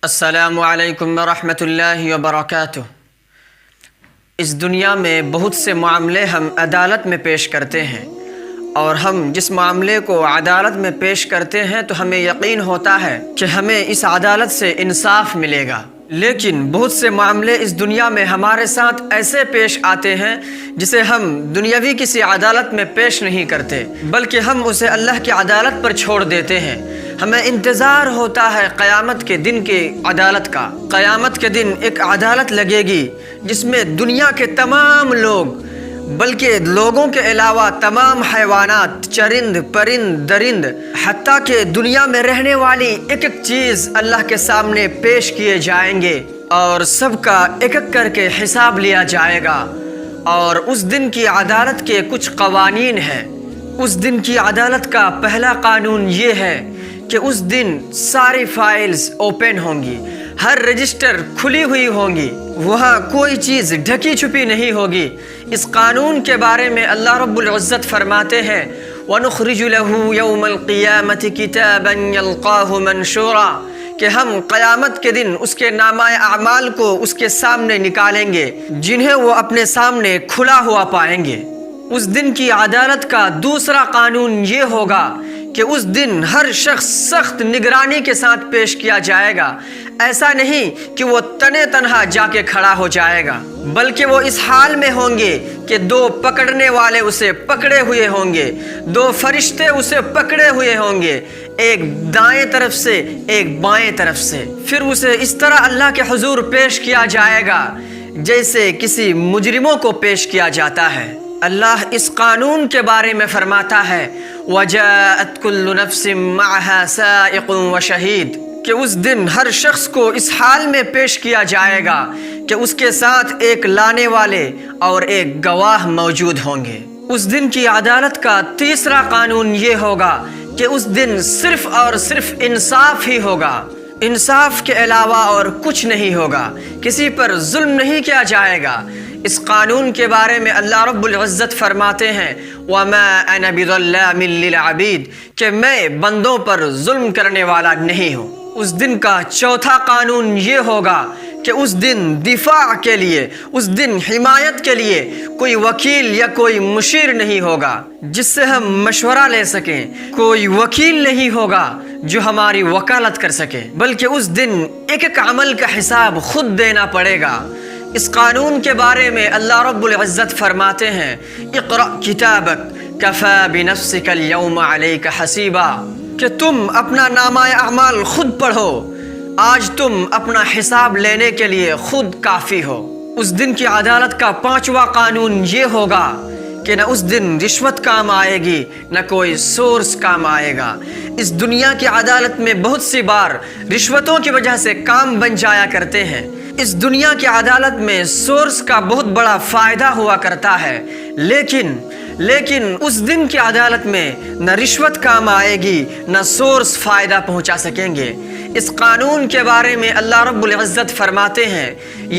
السلام علیکم ورحمۃ اللہ وبرکاتہ۔ اس دنیا میں بہت سے معاملے ہم عدالت میں پیش کرتے ہیں، اور ہم جس معاملے کو عدالت میں پیش کرتے ہیں تو ہمیں یقین ہوتا ہے کہ ہمیں اس عدالت سے انصاف ملے گا، لیکن بہت سے معاملے اس دنیا میں ہمارے ساتھ ایسے پیش آتے ہیں جسے ہم دنیاوی کسی عدالت میں پیش نہیں کرتے، بلکہ ہم اسے اللہ کی عدالت پر چھوڑ دیتے ہیں۔ ہمیں انتظار ہوتا ہے قیامت کے دن کی عدالت کا۔ قیامت کے دن ایک عدالت لگے گی جس میں دنیا کے تمام لوگ، بلکہ لوگوں کے علاوہ تمام حیوانات، چرند پرند درند، حتیٰ کہ دنیا میں رہنے والی ایک ایک چیز اللہ کے سامنے پیش کیے جائیں گے، اور سب کا ایک ایک کر کے حساب لیا جائے گا۔ اور اس دن کی عدالت کے کچھ قوانین ہیں۔ اس دن کی عدالت کا پہلا قانون یہ ہے کہ اس دن ساری فائلز اوپن ہوں گی، ہر رجسٹر کھلی ہوئی ہوں گی، وہاں کوئی چیز ڈھکی چھپی نہیں ہوگی۔ اس قانون کے بارے میں اللہ رب العزت فرماتے ہیں وَنُخْرِجُ لَهُ يَوْمَ الْقِيَامَةِ كِتَابًا يَلْقَاهُ مَنْشُورًا، کہ ہم قیامت کے دن اس کے نامہ اعمال کو اس کے سامنے نکالیں گے، جنہیں وہ اپنے سامنے کھلا ہوا پائیں گے۔ اس دن کی عدالت کا دوسرا قانون یہ ہوگا کہ اس دن ہر شخص سخت نگرانی کے ساتھ پیش کیا جائے گا۔ ایسا نہیں کہ وہ تنے تنہا جا کے کھڑا ہو جائے گا، بلکہ وہ اس حال میں ہوں گے کہ دو پکڑنے والے اسے پکڑے ہوئے ہوں گے، دو فرشتے اسے پکڑے ہوئے ہوں گے، ایک دائیں طرف سے ایک بائیں طرف سے۔ پھر اسے اس طرح اللہ کے حضور پیش کیا جائے گا جیسے کسی مجرموں کو پیش کیا جاتا ہے۔ اللہ اس قانون کے بارے میں فرماتا ہے وَجَاءَتْ كُلُّ نَفْسٍ مَعَهَا سَائِقٌ وَشَهِيدٌ، کہ اس دن ہر شخص کو اس حال میں پیش کیا جائے گا کہ اس کے ساتھ ایک لانے والے اور ایک گواہ موجود ہوں گے۔ اس دن کی عدالت کا تیسرا قانون یہ ہوگا کہ اس دن صرف اور صرف انصاف ہی ہوگا، انصاف کے علاوہ اور کچھ نہیں ہوگا، کسی پر ظلم نہیں کیا جائے گا۔ اس قانون کے بارے میں اللہ رب العزت فرماتے ہیں وَمَا أَنَا بِظَلَّامٍ لِّلْعَبِيدِ، کہ میں بندوں پر ظلم کرنے والا نہیں ہوں۔ اس دن کا چوتھا قانون یہ ہوگا کہ اس دن دفاع کے لیے، اس دن حمایت کے لیے کوئی وکیل یا کوئی مشیر نہیں ہوگا جس سے ہم مشورہ لے سکیں، کوئی وکیل نہیں ہوگا جو ہماری وکالت کر سکے، بلکہ اس دن ایک ایک عمل کا حساب خود دینا پڑے گا۔ اس قانون کے بارے میں اللہ رب العزت فرماتے ہیں اقرأ کتابک کفی بنفسک اليوم علیک حسیبا، کہ تم اپنا نامہ اعمال خود پڑھو، آج تم اپنا حساب لینے کے لیے خود کافی ہو۔ اس دن کی عدالت کا پانچواں قانون یہ ہوگا کہ نہ اس دن رشوت کام آئے گی، نہ کوئی سورس کام آئے گا۔ اس دنیا کی عدالت میں بہت سی بار رشوتوں کی وجہ سے کام بن جایا کرتے ہیں۔ اس دنیا کی عدالت میں سورس کا بہت بڑا فائدہ ہوا کرتا ہے، لیکن اس دن کی عدالت میں نہ رشوت کام آئے گی، نہ سورس فائدہ پہنچا سکیں گے۔ اس قانون کے بارے میں اللہ رب العزت فرماتے ہیں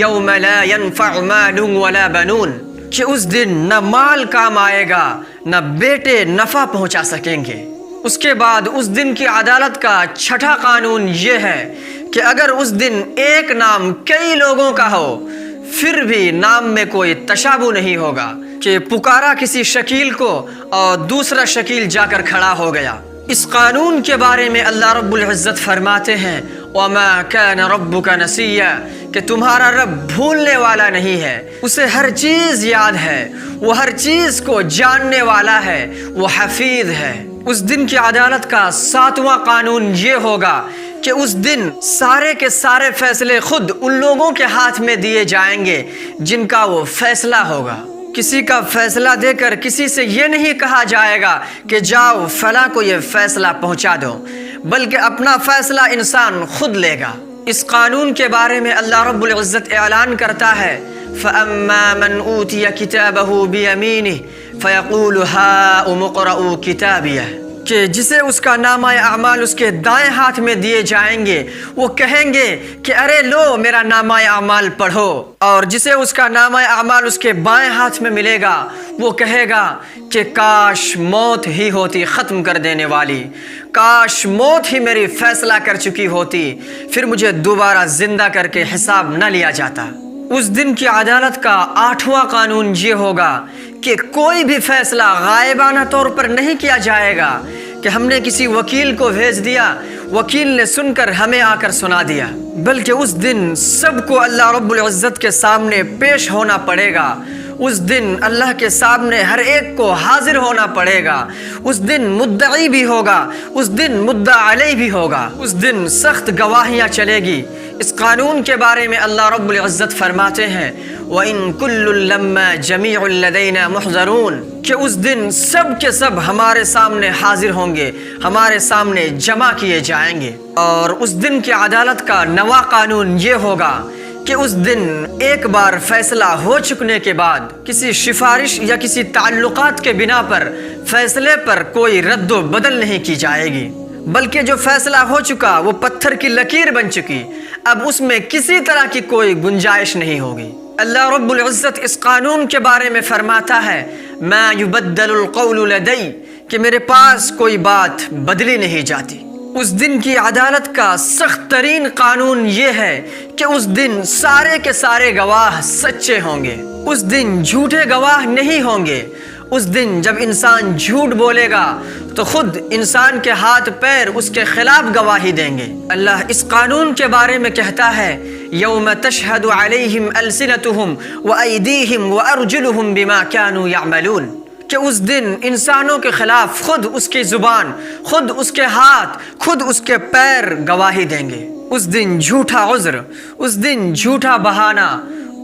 یوم لا ينفع مال ولا بنون، کہ اس دن نہ مال کام آئے گا نہ بیٹے نفع پہنچا سکیں گے۔ اس کے بعد اس دن کی عدالت کا چھٹا قانون یہ ہے کہ اگر اس دن ایک نام کئی لوگوں کا ہو پھر بھی نام میں کوئی تشابہ نہیں ہوگا، کہ پکارا کسی شکیل کو اور دوسرا شکیل جا کر کھڑا ہو گیا۔ اس قانون کے بارے میں اللہ رب العزت فرماتے ہیں وَمَا كَانَ رَبُّكَ نَسِيًّا، کہ تمہارا رب بھولنے والا نہیں ہے، اسے ہر چیز یاد ہے، وہ ہر چیز کو جاننے والا ہے، وہ حفیظ ہے۔ اس دن کی عدالت کا ساتواں قانون یہ ہوگا کہ اس دن سارے کے سارے فیصلے خود ان لوگوں کے ہاتھ میں دیے جائیں گے جن کا وہ فیصلہ ہوگا۔ کسی کا فیصلہ دے کر کسی سے یہ نہیں کہا جائے گا کہ جاؤ فلاں کو یہ فیصلہ پہنچا دو، بلکہ اپنا فیصلہ انسان خود لے گا۔ اس قانون کے بارے میں اللہ رب العزت اعلان کرتا ہے فَأَمَّا مَنْ أُوتِيَ كِتَابَهُ بِيَمِينِهِ فَيَقُولُ هَاؤُمُ اقْرَءُوا كِتَابِيَهْ، کہ جسے اس کا نامہ اعمال اس کے دائیں ہاتھ میں دیے جائیں گے وہ کہیں گے کہ ارے لو میرا نامہ اعمال پڑھو، اور جسے اس کا نامہ اعمال اس کے بائیں ہاتھ میں ملے گا وہ کہے گا کہ کاش موت ہی ہوتی ختم کر دینے والی، کاش موت ہی میری فیصلہ کر چکی ہوتی، پھر مجھے دوبارہ زندہ کر کے حساب نہ لیا جاتا۔ اس دن کی عدالت کا 8واں قانون یہ ہوگا کہ کوئی بھی فیصلہ غائبانہ طور پر نہیں کیا جائے گا کہ ہم نے کسی وکیل کو بھیج دیا، وکیل نے سن کر ہمیں آ کر سنا دیا، بلکہ اس دن سب کو اللہ رب العزت کے سامنے پیش ہونا پڑے گا۔ اس دن اللہ کے سامنے ہر ایک کو حاضر ہونا پڑے گا۔ اس دن مدعی بھی ہوگا، اس دن مدعا علیہ بھی ہوگا، اس دن سخت گواہیاں چلے گی۔ اس قانون کے بارے میں اللہ رب العزت فرماتے ہیں وَإِن كُلٌّ لَمَّا جَمِيعٌ لَدَيْنَا مُحْضَرُونَ، کہ اس دن سب کے سب ہمارے سامنے حاضر ہوں گے، ہمارے سامنے جمع کیے جائیں گے۔ اور اس دن کی عدالت کا 9واں قانون یہ ہوگا کہ اس دن ایک بار فیصلہ ہو چکنے کے بعد کسی سفارش یا کسی تعلقات کے بنا پر فیصلے پر کوئی رد و بدل نہیں کی جائے گی، بلکہ جو فیصلہ ہو چکا وہ پتھر کی لکیر بن چکی، اب اس میں کسی طرح کی کوئی گنجائش نہیں ہوگی۔ اللہ رب العزت اس قانون کے بارے میں فرماتا ہے ما یبدل القول لدی، کہ میرے پاس کوئی بات بدلی نہیں جاتی۔ اس دن کی عدالت کا سخت ترین قانون یہ ہے کہ اس دن سارے کے سارے گواہ سچے ہوں گے، اس دن جھوٹے گواہ نہیں ہوں گے۔ اس دن جب انسان جھوٹ بولے گا تو خود انسان کے ہاتھ پیر اس کے خلاف گواہی دیں گے۔ اللہ اس قانون کے بارے میں کہتا ہے یوم تشہد علیہم السنتہم وایدیہم وارجلہم بما کانوا یعملون، کہ اس دن انسانوں کے خلاف خود اس کی زبان، خود اس کے ہاتھ، خود اس کے پیر گواہی دیں گے۔ اس دن جھوٹا عذر، اس دن جھوٹا بہانہ،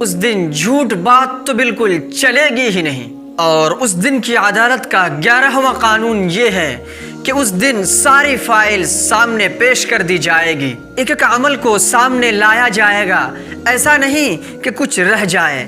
اس دن جھوٹ بات تو بالکل چلے گی ہی نہیں۔ اور اس دن کی عدالت کا 11واں قانون یہ ہے کہ اس دن ساری فائل سامنے پیش کر دی جائے گی، ایک ایک عمل کو سامنے لایا جائے گا، ایسا نہیں کہ کچھ رہ جائے،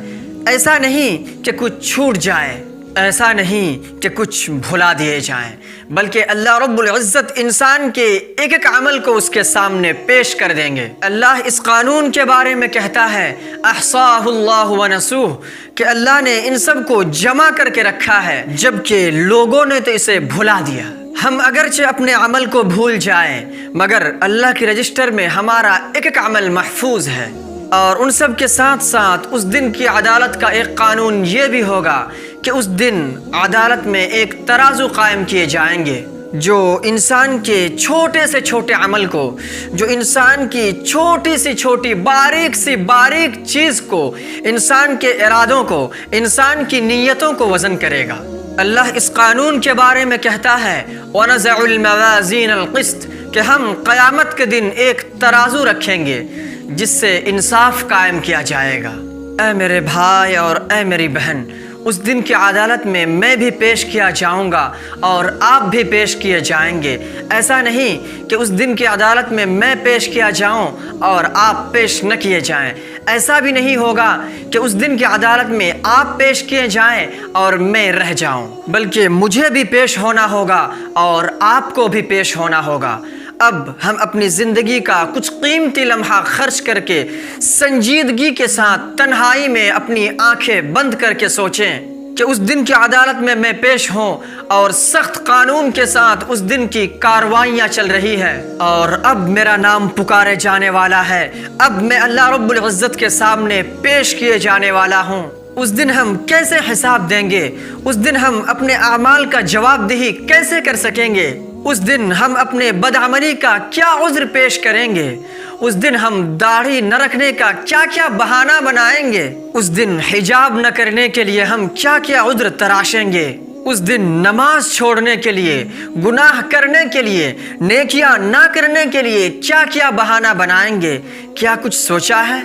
ایسا نہیں کہ کچھ چھوٹ جائے، ایسا نہیں کہ کچھ بھلا دیے جائیں، بلکہ اللہ رب العزت انسان کے ایک ایک عمل کو اس کے سامنے پیش کر دیں گے۔ اللہ اس قانون کے بارے میں کہتا ہے احصاہ اللہ ونسوہ، کہ اللہ نے ان سب کو جمع کر کے رکھا ہے جبکہ لوگوں نے تو اسے بھلا دیا۔ ہم اگرچہ اپنے عمل کو بھول جائیں مگر اللہ کے رجسٹر میں ہمارا ایک ایک عمل محفوظ ہے۔ اور ان سب کے ساتھ ساتھ اس دن کی عدالت کا ایک قانون یہ بھی ہوگا کہ اس دن عدالت میں ایک ترازو قائم کیے جائیں گے، جو انسان کے چھوٹے سے چھوٹے عمل کو، جو انسان کی چھوٹی سی چھوٹی باریک سی باریک چیز کو، انسان کے ارادوں کو، انسان کی نیتوں کو وزن کرے گا۔ اللہ اس قانون کے بارے میں کہتا ہے وَنَزَعُ الْمَوَازِينَ الْقِسْطَ، کہ ہم قیامت کے دن ایک ترازو رکھیں گے جس سے انصاف قائم کیا جائے گا۔ اے میرے بھائی اور اے میری بہن، اس دن کی عدالت میں میں بھی پیش کیا جاؤں گا اور آپ بھی پیش کیے جائیں گے۔ ایسا نہیں کہ اس دن کی عدالت میں پیش کیا جاؤں اور آپ پیش نہ کیے جائیں، ایسا بھی نہیں ہوگا کہ اس دن کی عدالت میں آپ پیش کیے جائیں اور میں رہ جاؤں، بلکہ مجھے بھی پیش ہونا ہوگا اور آپ کو بھی پیش ہونا ہوگا۔ اب ہم اپنی زندگی کا کچھ قیمتی لمحہ خرچ کر کے سنجیدگی کے ساتھ تنہائی میں اپنی آنکھیں بند کر کے سوچیں کہ اس دن کی عدالت میں پیش ہوں، اور سخت قانون کے ساتھ اس دن کی کاروائیاں چل رہی ہے، اور اب میرا نام پکارے جانے والا ہے، اب میں اللہ رب العزت کے سامنے پیش کیے جانے والا ہوں۔ اس دن ہم کیسے حساب دیں گے؟ اس دن ہم اپنے اعمال کا جواب دہی کیسے کر سکیں گے؟ اس دن ہم اپنے بدعملی کا کیا عذر پیش کریں گے؟ اس دن ہم داڑھی نہ رکھنے کا کیا کیا بہانہ بنائیں گے؟ اس دن حجاب نہ کرنے کے لیے ہم کیا کیا عذر تراشیں گے؟ اس دن نماز چھوڑنے کے لیے، گناہ کرنے کے لیے، نیکیاں نہ کرنے کے لیے کیا کیا بہانہ بنائیں گے؟ کیا کچھ سوچا ہے؟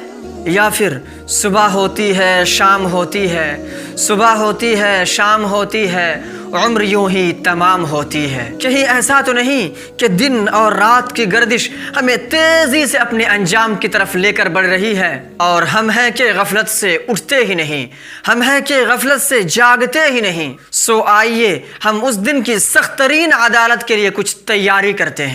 یا پھر صبح ہوتی ہے شام ہوتی ہے، صبح ہوتی ہے شام ہوتی ہے، عمر یوں ہی تمام ہوتی ہے۔ کہیں ایسا تو نہیں کہ دن اور رات کی گردش ہمیں تیزی سے اپنے انجام کی طرف لے کر بڑھ رہی ہے، اور ہم ہیں کہ غفلت سے اٹھتے ہی نہیں، ہم ہیں کہ غفلت سے جاگتے ہی نہیں۔ سو آئیے ہم اس دن کی سخت ترین عدالت کے لیے کچھ تیاری کرتے ہیں۔